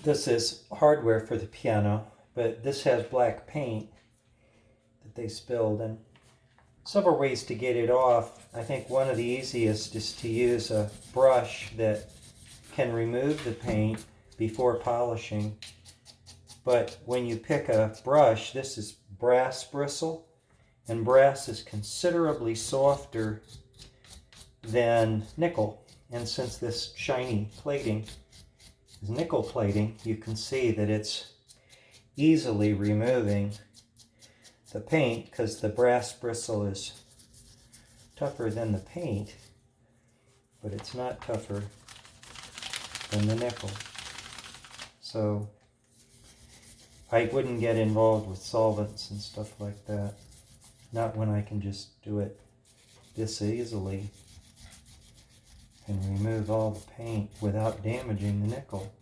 This is hardware for the piano, but this has black paint that they spilled, and several ways to get it off. I think one of the easiest is to use a brush that can remove the paint before polishing. But when you pick a brush, this is brass bristle, and brass is considerably softer than nickel. And since this shiny plating is nickel plating, you can see that it's easily removing the paint because the brass bristle is tougher than the paint, but it's not tougher than the nickel. So I wouldn't get involved with solvents and stuff like that. Not when I can just do it this easily and remove all the paint without damaging the nickel.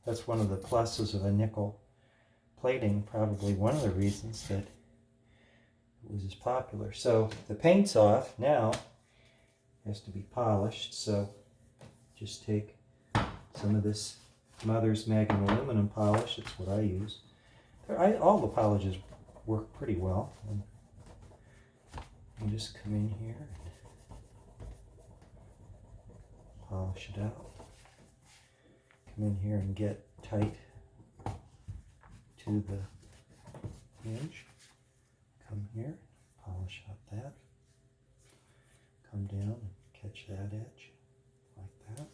That's one of the pluses of a nickel plating, probably one of the reasons that it was as popular. So the paint's off. Now it has to be polished, so just take some of this Mother's Magnum aluminum polish. It's what I use. All the polishes work pretty well. And you just come in here and polish it out. Come in here and get tight to the hinge. Come here, polish out that. Come down and catch that edge like that.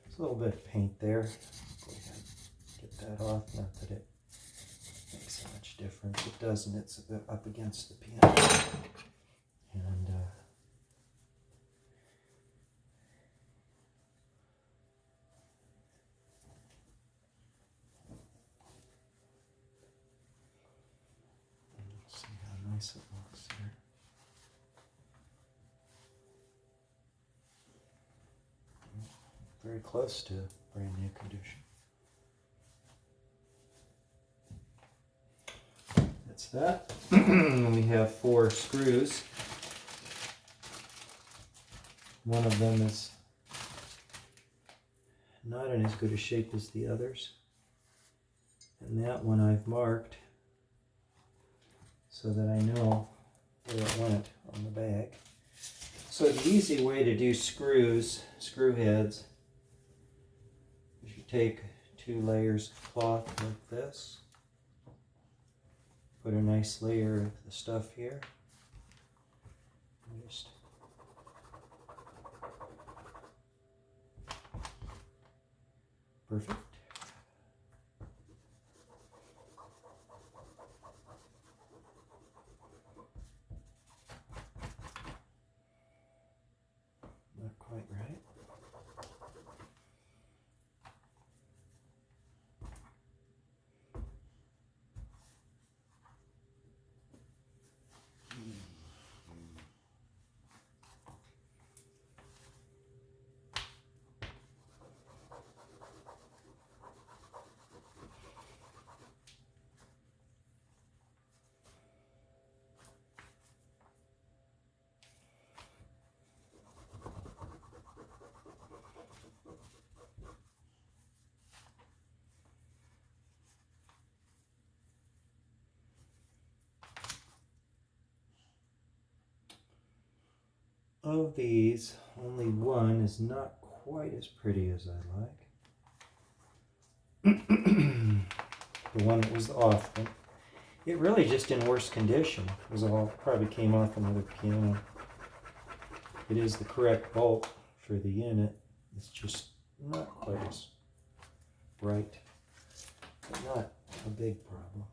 There's a little bit of paint there. Go ahead and get that off. Not that it makes so much difference. It doesn't. It's a bit up against the piano. And see how nice it looks there. Very close to brand new condition. That's that. We have 4 screws. One of them is not in as good a shape as the others. And that one I've marked so that I know where it went on the bag. So the easy way to do screw heads, is you take 2 layers of cloth like this, put a nice layer of the stuff here, and just perfect. Not quite right. Of these, only one is not quite as pretty as I like. The one that was off. It really just in worse condition. It was all probably came off another piano. It is the correct bolt for the unit. It's just not quite as bright, but not a big problem.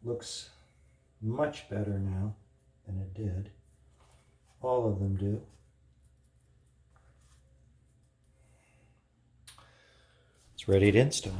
Looks much better now than it did. All of them do. It's ready to install.